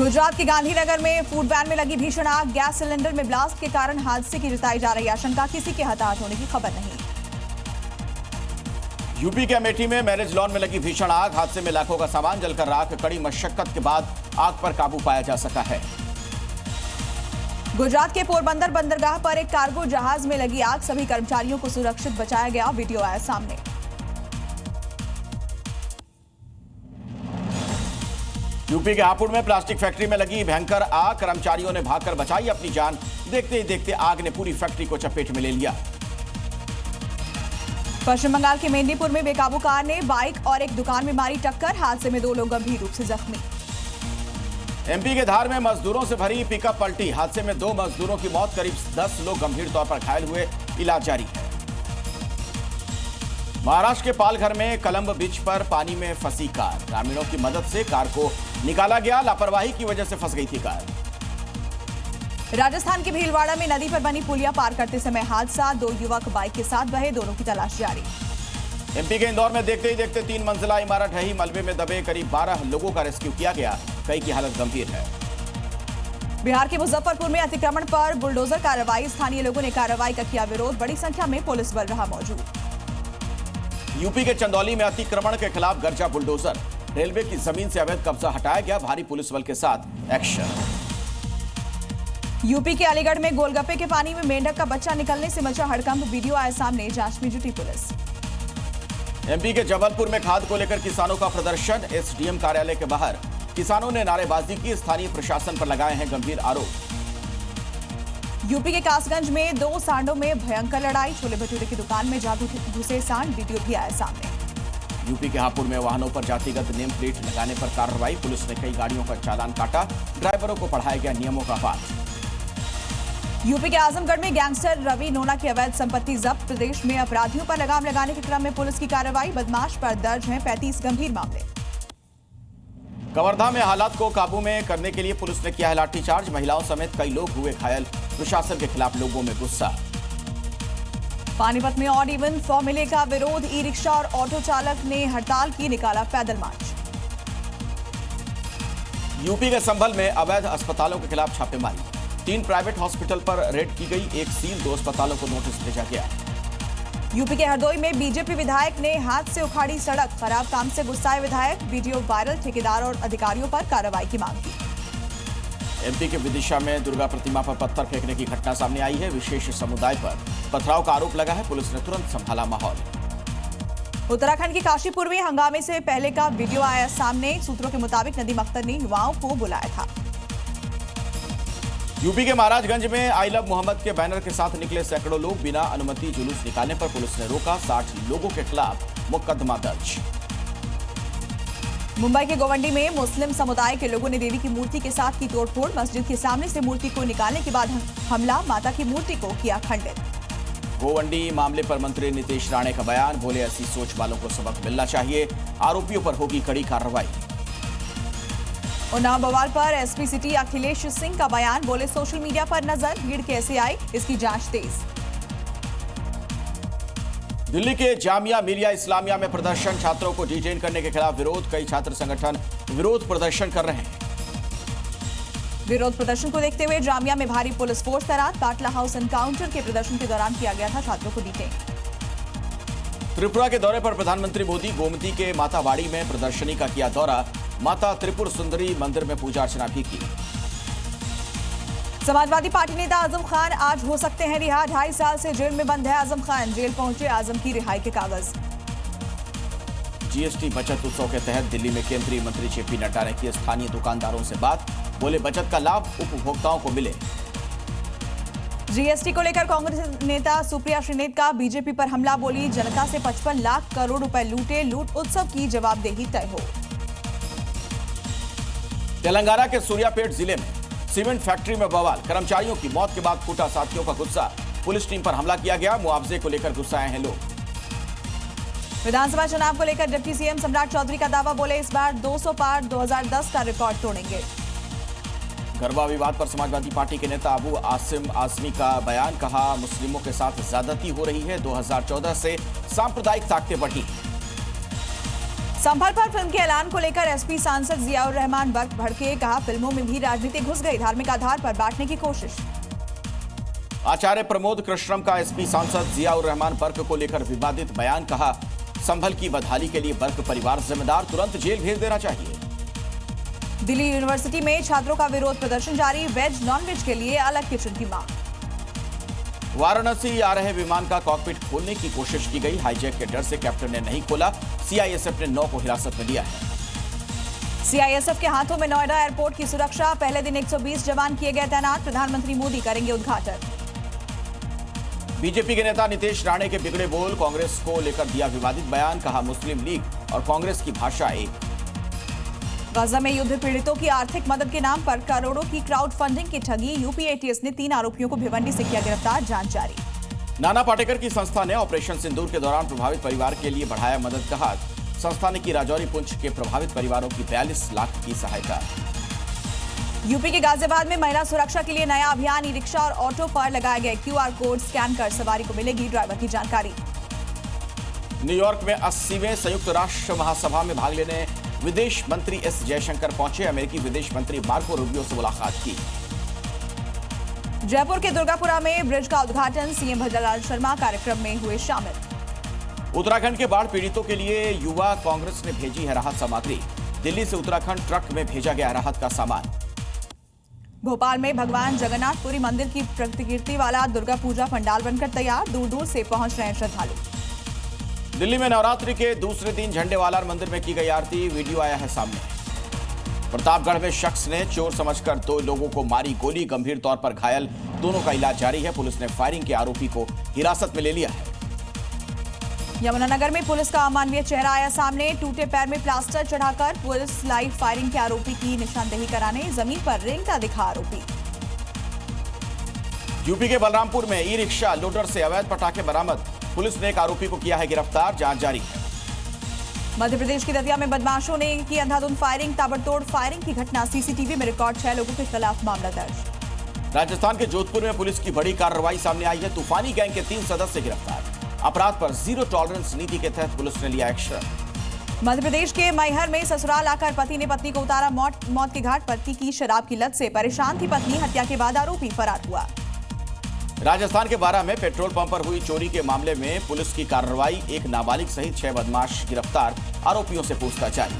गुजरात के गांधीनगर में food van में लगी भीषण आग, गैस सिलेंडर में ब्लास्ट के कारण हादसे की जताई जा रही आशंका, किसी के हताहत होने की खबर नहीं। यूपी के अमेठी में मैरिज लॉन में लगी भीषण आग, हादसे में लाखों का सामान जलकर राख, कड़ी मशक्कत के बाद आग पर काबू पाया जा सका है। गुजरात के पोरबंदर बंदरगाह पर एक कार्गो जहाज में लगी आग, सभी कर्मचारियों को सुरक्षित बचाया गया, वीडियो आया सामने। यूपी के हापुड़ में प्लास्टिक फैक्ट्री में लगी भयंकर आग, कर्मचारियों ने भागकर बचाई अपनी जान, देखते ही देखते आग ने पूरी फैक्ट्री को चपेट में ले लिया। पश्चिम बंगाल के मेदिनीपुर में बेकाबू कार ने बाइक और एक दुकान में मारी टक्कर, हादसे में 2 लोग गंभीर रूप से जख्मी। एमपी के धार में मजदूरों से भरी पिकअप पलटी, हादसे में 2 मजदूरों की मौत, करीब 10 लोग गंभीर तौर पर घायल हुए, इलाज जारी है। महाराष्ट्र के पालघर में कलंब बीच पर पानी में फंसी कार, ग्रामीणों की मदद से कार को निकाला गया, लापरवाही की वजह से फंस गई थी कार। राजस्थान के भीलवाड़ा में नदी पर बनी पुलिया पार करते समय हादसा, 2 युवक बाइक के साथ बहे, दोनों की तलाश जारी। एमपी के इंदौर में देखते ही देखते 3 मंजिला इमारत ढही, मलबे में दबे करीब 12 लोगों का रेस्क्यू किया गया, कई की हालत गंभीर है। बिहार के मुजफ्फरपुर में अतिक्रमण पर बुलडोजर कार्रवाई, स्थानीय लोगों ने कार्रवाई का किया विरोध, बड़ी संख्या में पुलिस बल रहा मौजूद। यूपी के चंदौली में अतिक्रमण के खिलाफ गरजा बुलडोजर, रेलवे की जमीन से अवैध कब्जा हटाया गया, भारी पुलिस बल के साथ एक्शन। यूपी के अलीगढ़ में गोलगप्पे के पानी में मेंढक का बच्चा निकलने से मचा हड़कंप, वीडियो आए सामने, जांच में जुटी पुलिस। एमपी के जबलपुर में खाद को लेकर किसानों का प्रदर्शन, एसडीएम कार्यालय के बाहर किसानों ने नारेबाजी की, स्थानीय प्रशासन पर लगाए हैं गंभीर आरोप। यूपी के कासगंज में 2 सांडों में भयंकर लड़ाई, छोले भटूरे की दुकान में जादू घुसे सांड, वीडियो भी आया सामने। यूपी के हापुड़ में वाहनों पर जातिगत नेम प्लेट लगाने पर कार्रवाई, पुलिस ने कई गाड़ियों का चालान काटा, ड्राइवरों को पढ़ाया गया नियमों का पाठ। यूपी के आजमगढ़ में गैंगस्टर रवि नोना की अवैध संपत्ति जब्त, प्रदेश में अपराधियों पर लगाम लगाने के क्रम में पुलिस की कार्रवाई, बदमाश पर दर्ज हैं 35 गंभीर मामले। कवर्धा में हालात को काबू में करने के लिए पुलिस ने किया है लाठीचार्ज, महिलाओं समेत कई लोग हुए घायल, प्रशासन के खिलाफ लोगों में गुस्सा। पानीपत में ऑड इवन फॉर्मूले का विरोध, ई रिक्शा और ऑटो चालक ने हड़ताल की, निकाला पैदल मार्च। यूपी के संभल में अवैध अस्पतालों के खिलाफ छापेमारी, 3 प्राइवेट हॉस्पिटल पर रेड की गई, एक सील, 2 अस्पतालों को नोटिस भेजा गया। यूपी के हरदोई में बीजेपी विधायक ने हाथ से उखाड़ी सड़क, खराब काम से गुस्साए विधायक, वीडियो वायरल, ठेकेदार और अधिकारियों पर कार्रवाई की मांग की। एमपी के विदिशा में दुर्गा प्रतिमा पर पत्थर फेंकने की घटना सामने आई है, विशेष समुदाय पर पथराव का आरोप लगा है, पुलिस ने तुरंत संभाला माहौल। उत्तराखंड के काशीपुर में हंगामे से पहले का वीडियो आया सामने, सूत्रों के मुताबिक नदीम अख्तर ने युवाओं को बुलाया था। यूपी के महाराजगंज में आई लव मोहम्मद के बैनर के साथ निकले सैकड़ों लोग, बिना अनुमति जुलूस निकालने पर पुलिस ने रोका, 60 लोगों के खिलाफ मुकदमा दर्ज। मुंबई के गोवंडी में मुस्लिम समुदाय के लोगों ने देवी की मूर्ति के साथ की तोड़फोड़, मस्जिद के सामने से मूर्ति को निकालने के बाद हमला, माता की मूर्ति को किया खंडित। गोवंडी मामले पर मंत्री नीतीश राणे का बयान, बोले ऐसी सोच वालों को सबक मिलना चाहिए, आरोपियों पर होगी कड़ी कार्रवाई। उन्नाव बवाल पर एसपी सिटी अखिलेश सिंह का बयान, बोले सोशल मीडिया पर नजर, भीड़ कैसे आई, इसकी जांच तेज। दिल्ली के जामिया मिलिया इस्लामिया में प्रदर्शन, छात्रों को डिटेन करने के खिलाफ विरोध, कई छात्र संगठन विरोध प्रदर्शन कर रहे हैं। विरोध प्रदर्शन को देखते हुए जामिया में भारी पुलिस फोर्स तैनात, बाटला हाउस एनकाउंटर के प्रदर्शन के दौरान किया गया था छात्रों को डिटेन। त्रिपुरा के दौरे पर प्रधानमंत्री मोदी गोमती के मातावाड़ी में प्रदर्शनी का किया दौरा, माता त्रिपुर सुंदरी मंदिर में पूजा अर्चना भी की। समाजवादी पार्टी नेता आजम खान आज हो सकते हैं रिहा, 2.5 साल से जेल में बंद है आजम खान, जेल पहुंचे आजम की रिहाई के कागज। जीएसटी बचत उत्सव के तहत दिल्ली में केंद्रीय मंत्री जेपी नड्डा ने की स्थानीय दुकानदारों से बात, बोले बचत का लाभ उपभोक्ताओं को मिले। जीएसटी को लेकर कांग्रेस नेता सुप्रिया श्रीनेत का बीजेपी पर हमला, बोली जनता से 55 लाख करोड़ रुपए लूटे, लूट उत्सव की जवाबदेही तय हो। तेलंगाना के सूर्यापेट जिले में सीमेंट फैक्ट्री में बवाल, कर्मचारियों की मौत के बाद फूटा साथियों का गुस्सा, पुलिस टीम पर हमला किया गया, मुआवजे को लेकर गुस्साए हैं लोग। विधानसभा चुनाव को लेकर डिप्टी सीएम सम्राट चौधरी का दावा, बोले इस बार 200 पार 2010 का रिकॉर्ड तोड़ेंगे। गरबा विवाद पर समाजवादी पार्टी के नेता अबू आसिम आजमी का बयान, कहा मुस्लिमों के साथ ज्यादती हो रही है, 2014 से सांप्रदायिक ताकतें बढ़ी। संभल पर फिल्म के ऐलान को लेकर एसपी सांसद जियाउर रहमान बर्क भड़के, कहा फिल्मों में भी राजनीति घुस गई, धार्मिक आधार पर बांटने की कोशिश। आचार्य प्रमोद कृष्णम का एसपी सांसद जियाउर रहमान बर्क को लेकर विवादित बयान, कहा संभल की बदहाली के लिए बर्क परिवार जिम्मेदार, तुरंत जेल भेज देना चाहिए। दिल्ली यूनिवर्सिटी में छात्रों का विरोध प्रदर्शन जारी, वेज नॉन वेज के लिए अलग किचन की मांग। वाराणसी आ रहे विमान का कॉकपिट खोलने की कोशिश की गई, हाईजैक के डर से कैप्टन ने नहीं खोला, सीआईएसएफ ने 9 को हिरासत में लिया है। सीआईएसएफ के हाथों में नोएडा एयरपोर्ट की सुरक्षा, पहले दिन 120 जवान किए गए तैनात, प्रधानमंत्री मोदी करेंगे उद्घाटन। बीजेपी के नेता नीतीश राणे के बिगड़े बोल, कांग्रेस को लेकर दिया विवादित बयान, कहा मुस्लिम लीग और कांग्रेस की भाषा एक। गाजा में युद्ध पीड़ितों की आर्थिक मदद के नाम पर करोड़ों की क्राउड फंडिंग की ठगी, यूपी एटीएस ने 3 आरोपियों को भिवंडी से किया गिरफ्तार, जांच जारी। नाना पाटेकर की संस्था ने ऑपरेशन सिंदूर के दौरान प्रभावित परिवार के लिए बढ़ाया मदद का हाथ, संस्था ने की राजौरी पुंछ के प्रभावित परिवारों की 42 लाख की सहायता। यूपी के गाजियाबाद में महिला सुरक्षा के लिए नया अभियान, ई रिक्शा और ऑटो पर लगाए गए क्यूआर कोड स्कैन कर सवारी को मिलेगी ड्राइवर की जानकारी। न्यूयॉर्क में 80वें संयुक्त राष्ट्र महासभा में भाग लेने विदेश मंत्री एस जयशंकर पहुंचे, अमेरिकी विदेश मंत्री मार्को रूबियो से मुलाकात की। जयपुर के दुर्गापुरा में ब्रिज का उद्घाटन, सीएम भजनलाल शर्मा कार्यक्रम में हुए शामिल। उत्तराखंड के बाढ़ पीड़ितों के लिए युवा कांग्रेस ने भेजी है राहत सामग्री, दिल्ली से उत्तराखंड ट्रक में भेजा गया राहत का सामान। भोपाल में भगवान जगन्नाथपुरी मंदिर की प्रतिकृति वाला दुर्गा पूजा पंडाल बनकर तैयार, दूर दूर से पहुंच रहे हैं श्रद्धालु। दिल्ली में नवरात्रि के दूसरे दिन झंडेवालार मंदिर में की गई आरती, वीडियो आया है सामने। प्रतापगढ़ में शख्स ने चोर समझकर 2 लोगों को मारी गोली, गंभीर तौर पर घायल, दोनों का इलाज जारी है, पुलिस ने फायरिंग के आरोपी को हिरासत में ले लिया है। यमुनानगर में पुलिस का अमानवीय चेहरा आया सामने, टूटे पैर में प्लास्टर चढ़ाकर पुलिस लाइव फायरिंग के आरोपी की निशानदेही कराने, जमीन पर रेंगता दिखा आरोपी। यूपी के बलरामपुर में ई रिक्शा लोडर से अवैध पटाखे बरामद, पुलिस ने एक आरोपी को किया है गिरफ्तार, जांच जारी है। मध्य प्रदेश की दतिया में बदमाशों ने की अंधाधुंध फायरिंग, ताबड़तोड़ फायरिंग की घटना, सीसीटीवी में रिकॉर्ड, 6 लोगों के खिलाफ मामला दर्ज। राजस्थान के जोधपुर में पुलिस की बड़ी कार्रवाई सामने आई है, तूफानी गैंग के 3 सदस्य गिरफ्तार, अपराध पर जीरो टॉलरेंस नीति के तहत पुलिस ने लिया एक्शन। मध्य प्रदेश के मैहर में ससुराल आकर पति ने पत्नी को उतारा मौत के घाट, पति की शराब की लत से परेशान थी पत्नी, हत्या के बाद आरोपी फरार हुआ। राजस्थान के बारां में पेट्रोल पंप पर हुई चोरी के मामले में पुलिस की कार्रवाई, एक नाबालिग सहित 6 बदमाश गिरफ्तार, आरोपियों से पूछताछ जारी।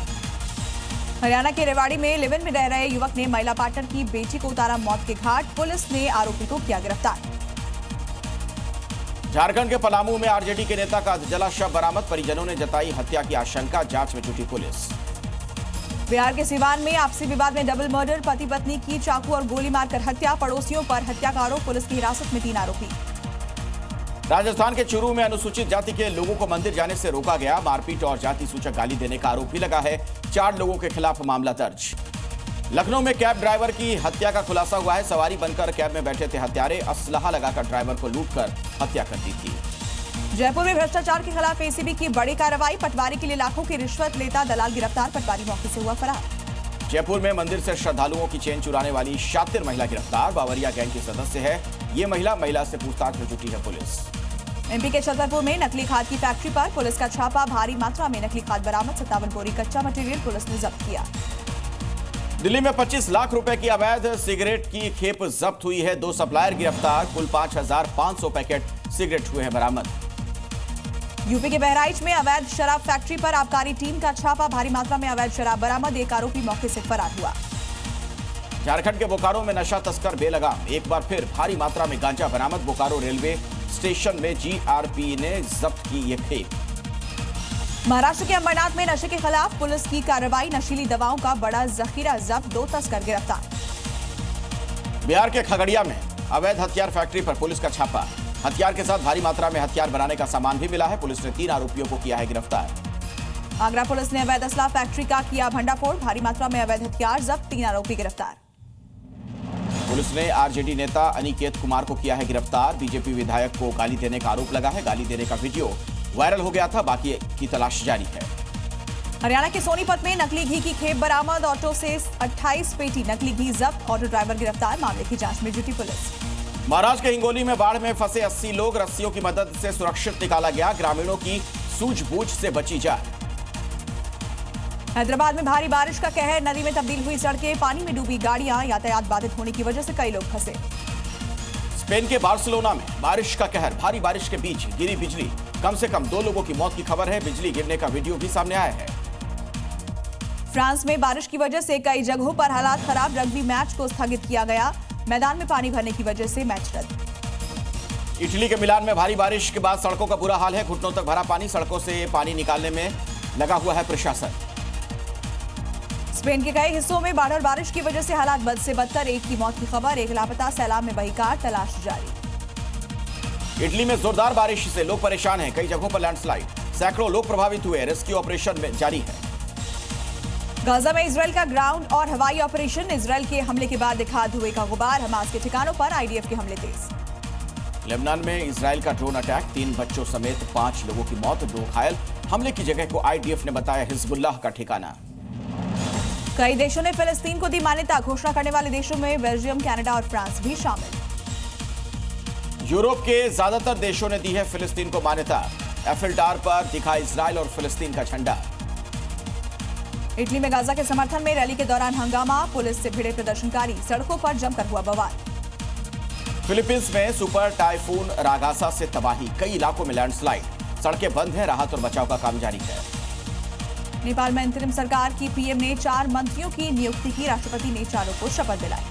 हरियाणा के रेवाड़ी में लिव इन में रह रहे युवक ने महिला पार्टनर की बेटी को उतारा मौत के घाट, पुलिस ने आरोपी को किया गिरफ्तार। झारखंड के पलामू में आरजेडी के नेता का जला शव बरामद, परिजनों ने जताई हत्या की आशंका, जांच में जुटी पुलिस। बिहार के सिवान में आपसी विवाद में डबल मर्डर, पति पत्नी की चाकू और गोली मारकर हत्या, पड़ोसियों पर हत्या का आरोप, पुलिस की हिरासत में 3 आरोपी। राजस्थान के चूरू में अनुसूचित जाति के लोगों को मंदिर जाने से रोका गया, मारपीट और जाति सूचक गाली देने का आरोप भी लगा है, 4 लोगों के खिलाफ मामला दर्ज। लखनऊ में कैब ड्राइवर की हत्या का खुलासा हुआ है, सवारी बनकर कैब में बैठे थे हत्यारे, असलहा लगाकर ड्राइवर को लूटकर हत्या कर दी थी। जयपुर में भ्रष्टाचार के खिलाफ एसीबी की बड़ी कार्रवाई, पटवारी के लिए लाखों की रिश्वत लेता दलाल गिरफ्तार, पटवारी मौके से हुआ फरार। जयपुर में मंदिर से श्रद्धालुओं की चेन चुराने वाली शातिर महिला गिरफ्तार, बावरिया गैंग की सदस्य है ये महिला से पूछताछ में जुटी है पुलिस। एमपी के छतरपुर में नकली खाद की फैक्ट्री पर पुलिस का छापा, भारी मात्रा में नकली खाद बरामद, 57 बोरी कच्चा मटेरियल पुलिस ने जब्त किया। दिल्ली में 25 लाख रुपए की अवैध सिगरेट की खेप जब्त हुई है, 2 सप्लायर गिरफ्तार, कुल 5,500 पैकेट सिगरेट हुए हैं बरामद। यूपी के बहराइच में अवैध शराब फैक्ट्री पर आबकारी टीम का छापा, भारी मात्रा में अवैध शराब बरामद, एक आरोपी मौके से फरार हुआ। झारखंड के बोकारो में नशा तस्कर बेलगाम, एक बार फिर भारी मात्रा में गांजा बरामद, बोकारो रेलवे स्टेशन में जीआरपी ने जब्त की ये खेप। महाराष्ट्र के अंबरनाथ में नशे के खिलाफ पुलिस की कार्रवाई, नशीली दवाओं का बड़ा जखीरा जब्त, 2 तस्कर गिरफ्तार। बिहार के खगड़िया में अवैध हथियार फैक्ट्री पर पुलिस का छापा, हथियार के साथ भारी मात्रा में हथियार बनाने का सामान भी मिला है, पुलिस ने 3 आरोपियों को किया है गिरफ्तार। आगरा पुलिस ने अवैध असला फैक्ट्री का किया भंडाफोड़, भारी मात्रा में अवैध हथियार जब्त, 3 आरोपी गिरफ्तार। पुलिस ने आरजेडी नेता अनिकेत कुमार को किया है गिरफ्तार, बीजेपी विधायक को गाली देने का आरोप लगा है, गाली देने का वीडियो वायरल हो गया था, बाकी की तलाश जारी है। हरियाणा के सोनीपत में नकली घी की खेप बरामद, ऑटो से 28 पेटी नकली घी जब्त, ऑटो ड्राइवर गिरफ्तार, मामले की जांच में जुटी पुलिस। महाराष्ट्र के हिंगोली में बाढ़ में फंसे 80 लोग, रस्सियों की मदद से सुरक्षित निकाला गया, ग्रामीणों की सूझबूझ से बची जान। हैदराबाद में भारी बारिश का कहर, नदी में तब्दील हुई सड़कें, पानी में डूबी गाड़ियां, यातायात बाधित होने की वजह से कई लोग फंसे। स्पेन के बार्सिलोना में बारिश का कहर, भारी बारिश के बीच गिरी बिजली, कम से कम 2 लोगों की मौत की खबर है। बिजली गिरने का वीडियो भी सामने आया है। फ्रांस में बारिश की वजह से कई जगहों पर हालात खराब, रग्बी मैच को स्थगित किया गया, मैदान में पानी भरने की वजह से मैच रद्द। इटली के मिलान में भारी बारिश के बाद सड़कों का बुरा हाल है, घुटनों तक भरा पानी, सड़कों से पानी निकालने में लगा हुआ है प्रशासन। स्पेन के कई हिस्सों में बाढ़ और बारिश की वजह से हालात बद से बदतर, एक की मौत की खबर, एक लापता, सैलाब में बही कार, तलाश जारी। इटली में जोरदार बारिश से लोग परेशान हैं, कई जगहों पर लैंडस्लाइड, सैकड़ों लोग प्रभावित हुए, रेस्क्यू ऑपरेशन में जारी है। गाजा में इजराइल का ग्राउंड और हवाई ऑपरेशन, इजराइल के हमले के बाद दिखा धुएं का गुबार, हमास के ठिकानों पर आईडीएफ के हमले तेज। लेबनान में इजराइल का ड्रोन अटैक, 3 बच्चों समेत 5 लोगों की मौत, 2 घायल, हमले की जगह को आईडीएफ ने बताया हिजबुल्लाह का ठिकाना। कई देशों ने फिलिस्तीन को दी मान्यता, घोषणा करने वाले देशों में बेल्जियम, कनाडा और फ्रांस भी शामिल। यूरोप के ज्यादातर देशों ने दी है फिलिस्तीन को मान्यता, एफिल टावर पर दिखा इजराइल और फिलिस्तीन का झंडा। इटली में गाजा के समर्थन में रैली के दौरान हंगामा, पुलिस से भिड़े प्रदर्शनकारी, सड़कों पर जमकर हुआ बवाल। फिलीपींस में सुपर टाइफून रागासा से तबाही, कई इलाकों में लैंडस्लाइड, सड़कें बंद हैं, राहत और बचाव का काम जारी है। नेपाल में अंतरिम सरकार की, पीएम ने 4 मंत्रियों की नियुक्ति की, राष्ट्रपति ने चारों को शपथ दिलाई।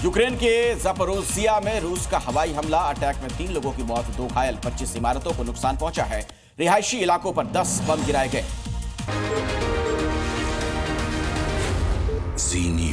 यूक्रेन के ज़पोरोजिया में रूस का हवाई हमला, अटैक में 3 लोगों की मौत, 2 घायल, 25 इमारतों को नुकसान पहुंचा है, रिहायशी इलाकों पर 10 बम गिराए गए। Zee News.